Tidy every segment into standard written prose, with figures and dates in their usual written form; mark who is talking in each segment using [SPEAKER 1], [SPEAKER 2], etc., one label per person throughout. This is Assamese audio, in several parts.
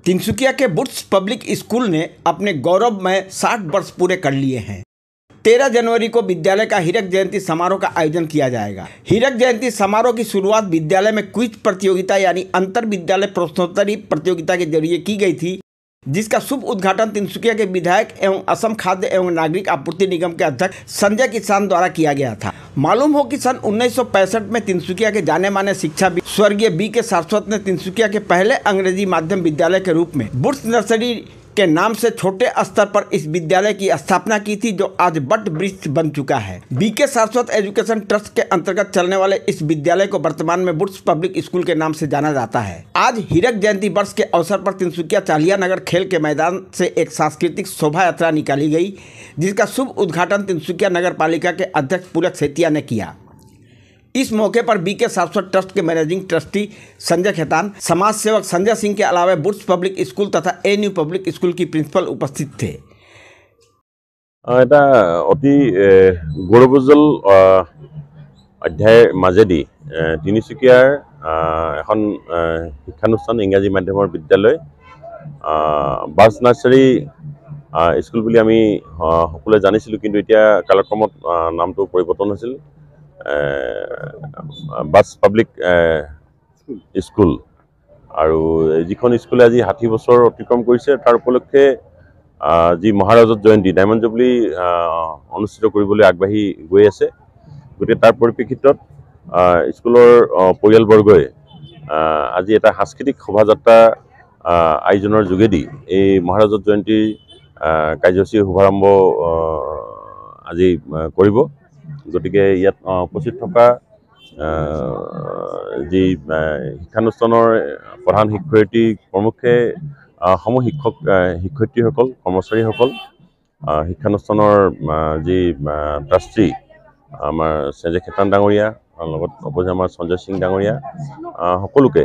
[SPEAKER 1] तिनसुकिया के बुर्ज पब्लिक स्कूल ने अपने गौरवमय 60 वर्ष पूरे कर लिए हैं। 13 जनवरी को विद्यालय का हीरक जयंती समारोह का आयोजन किया जाएगा। हीरक जयंती समारोह की शुरुआत विद्यालय में क्विज प्रतियोगिता यानी अंतर विद्यालय प्रश्नोत्तरी प्रतियोगिता के जरिए की गई थी, जिसका शुभ उद्घाटन तिनसुकिया के विधायक एवं असम खाद्य एवं नागरिक आपूर्ति निगम के अध्यक्ष संजय किसान द्वारा किया गया था। मालूम हो कि सन 1965 में तिनसुकिया के जाने माने शिक्षाविद स्वर्गीय बी.के. सारस्वत ने तिनसुकिया के पहले अंग्रेजी माध्यम विद्यालय के रूप में बुर्ज नर्सरी के नाम से छोटे स्तर पर इस विद्यालय की स्थापना की थी, जो आज बट वृक्ष बन चुका है। बी.के. सारस्वत एजुकेशन ट्रस्ट के अंतर्गत चलने वाले इस विद्यालय को वर्तमान में बुर्ज पब्लिक स्कूल के नाम से जाना जाता है। आज हीरक जयंती वर्ष के अवसर पर तिनसुकिया चालिया नगर खेल के मैदान से एक सांस्कृतिक शोभा यात्रा निकाली गई, जिसका शुभ उद्घाटन तिनसुकिया नगर पालिका के अध्यक्ष पुलक सेतिया ने किया। इस मौके पर बी.के. सारस्वत ट्रस्ट के मैनेजिंग ट्रस्टी संजय खेतान, समाज सेवक संजय सिंह के अलावा बुर्ज पब्लिक स्कूल तथा एएनयू पब्लिक स्कूल की प्रिंसिपल उपस्थित थे।
[SPEAKER 2] এটা অতি গৌৰৱোজ্জ্বল অধ্যায়ৰ মাজেদি তিনিচুকীয়াৰ এখন শিক্ষানুষ্ঠান ইংৰাজী মাধ্যমৰ বিদ্যালয় বাৰ্জ নাৰ্চাৰী স্কুল বুলি আমি সকলোৱে জানিছিলোঁ, কিন্তু এতিয়া কালক্ৰমত নামটো পৰিৱৰ্তন হৈছিল বাৰ্জ পাব্লিক স্কুল। আৰু যিখন স্কুলে আজি 60 বছৰ অতিক্ৰম কৰিছে, তাৰ উপলক্ষে যি মহাৰাজত জয়ন্তী ডায়মণ্ড জুবলি অনুষ্ঠিত কৰিবলৈ আগবাঢ়ি গৈ আছে। গতিকে তাৰ পৰিপ্ৰেক্ষিতত স্কুলৰ পৰিয়ালবৰ্গই আজি এটা সাংস্কৃতিক শোভাযাত্ৰা আয়োজনৰ যোগেদি এই মহাৰাজত জয়ন্তীৰ কাৰ্যসূচীৰ শুভাৰম্ভ আজি কৰিব। গতিকে ইয়াত উপস্থিত থকা যি শিক্ষানুষ্ঠানৰ প্ৰধান শিক্ষয়িত্ৰী প্ৰমুখে সমূহ শিক্ষক শিক্ষয়িত্ৰীসকল, কৰ্মচাৰীসকল, শিক্ষানুষ্ঠানৰ যি ট্ৰাষ্টি আমাৰ সঞ্জয় খেতান ডাঙৰীয়া, লগত উপস্থিত আমাৰ সঞ্জয় সিং ডাঙৰীয়া, সকলোকে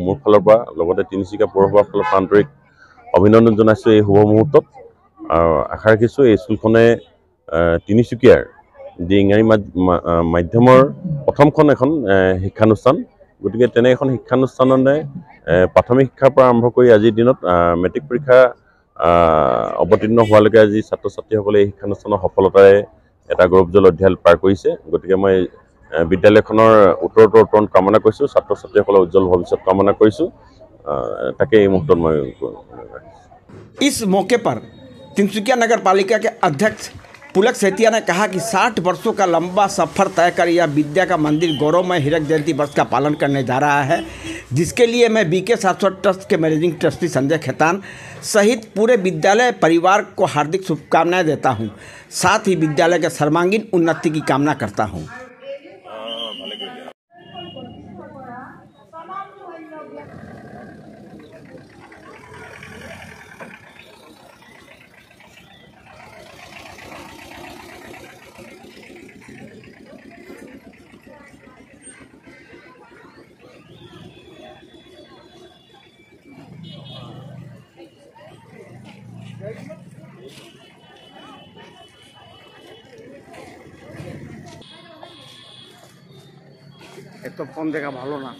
[SPEAKER 2] মোৰ ফালৰ পৰা লগতে তিনিচুকীয়া পৌৰসভাৰ ফালৰ পৰা আন্তৰিক অভিনন্দন জনাইছোঁ এই শুভ মুহূৰ্তত। আৰু আশা ৰাখিছোঁ এই স্কুলখনে তিনিচুকীয়াৰ যি ইংৰাজী মাধ্যমৰ প্ৰথমখন এখন শিক্ষানুষ্ঠান, গতিকে তেনে এখন শিক্ষানুষ্ঠানতে প্ৰাথমিক শিক্ষাৰ পৰা আৰম্ভ কৰি আজিৰ দিনত মেট্ৰিক পৰীক্ষা অৱতীৰ্ণ হোৱালৈকে আজি ছাত্ৰ ছাত্ৰীসকলে এই শিক্ষানুষ্ঠানৰ সফলতাৰে এটা গৌৰৱোজ্জ্বল অধ্যায় পাৰ কৰিছে। গতিকে মই বিদ্যালয়খনৰ উত্তৰোত্তৰ কামনা কৰিছোঁ, ছাত্ৰ ছাত্ৰীসকলৰ উজ্জ্বল ভৱিষ্যত কামনা কৰিছোঁ। তাকে এই মুহূৰ্তত মই
[SPEAKER 1] इस मौके पर तिनसुकिया नगर पालिका के अध्यक्ष पुलक सेतिया ने कहा कि 60 वर्षों का लंबा सफर तय कर यह विद्या का मंदिर गौरवमय हीरक जयंती वर्ष का पालन करने जा रहा है, जिसके लिए मैं बी.के. सारस्वत ट्रस्ट के मैनेजिंग ट्रस्टी संजय खेतान सहित पूरे विद्यालय परिवार को हार्दिक शुभकामनाएं देता हूं। साथ ही विद्यालय के सर्वांगीण उन्नति की कामना करता हूं। एक तो फोन देखा भालो ना।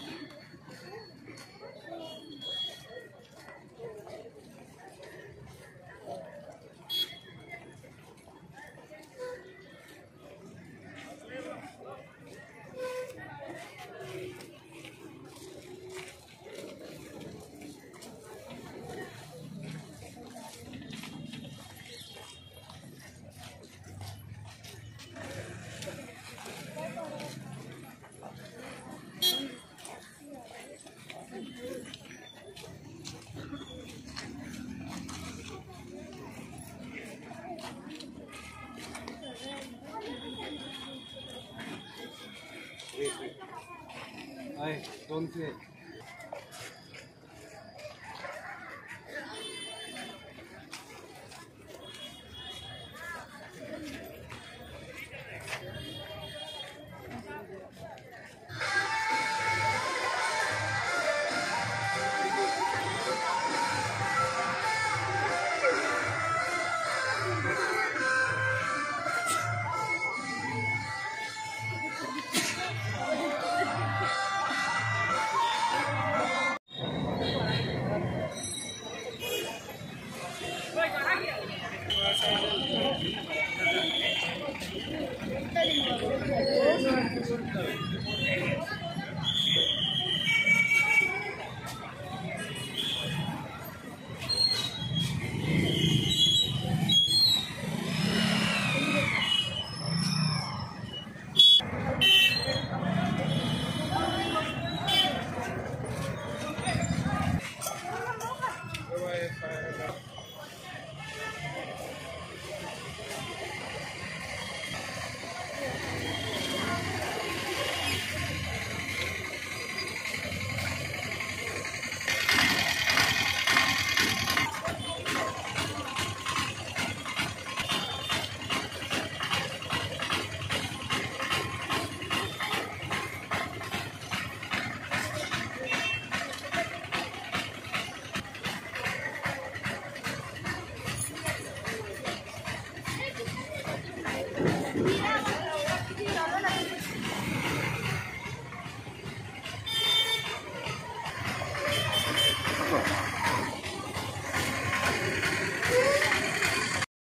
[SPEAKER 1] Don't say.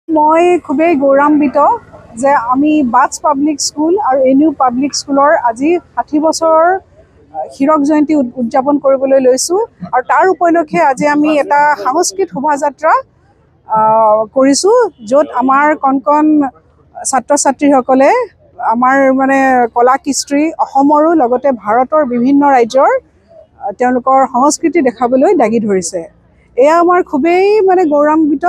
[SPEAKER 3] মই খুবেই গৌৰৱান্বিত যে আমি বাটছ পাব্লিক স্কুল আৰু এনইউ পাব্লিক স্কুলৰ আজি 60 বছৰৰ হীৰক জয়ন্তী উদযাপন কৰিবলৈ লৈছোঁ আৰু তাৰ উপলক্ষে আজি আমি এটা সাংস্কৃতিক শোভাযাত্ৰা কৰিছোঁ য'ত আমাৰ কণ ছাত্ৰ ছাত্ৰীসকলে আমাৰ মানে কলা কৃষ্টি অসমৰো লগতে ভাৰতৰ বিভিন্ন ৰাজ্যৰ তেওঁলোকৰ সংস্কৃতি দেখাবলৈ দাগি ধৰিছে। এয়া আমাৰ খুবেই মানে গৌৰৱান্বিত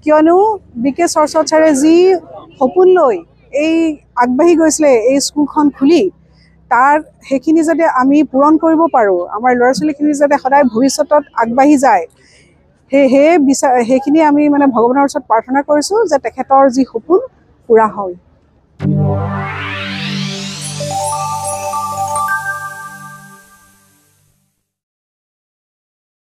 [SPEAKER 3] কিয়নো বিকে সৰস্বত ছাৰে যি সপোন লৈ এই আগবাঢ়ি গৈছিলে এই স্কুলখন খুলি তাৰ সেইখিনি যাতে আমি পূৰণ কৰিব পাৰোঁ, আমাৰ ল'ৰা ছোৱালীখিনি যাতে সদায় ভৱিষ্যতত আগবাঢ়ি যায় সেইখিনি আমি মানে ভগৱানৰ ওচৰত প্ৰাৰ্থনা কৰিছোঁ যে তেখেতৰ যি সপোন পূৰা হয়।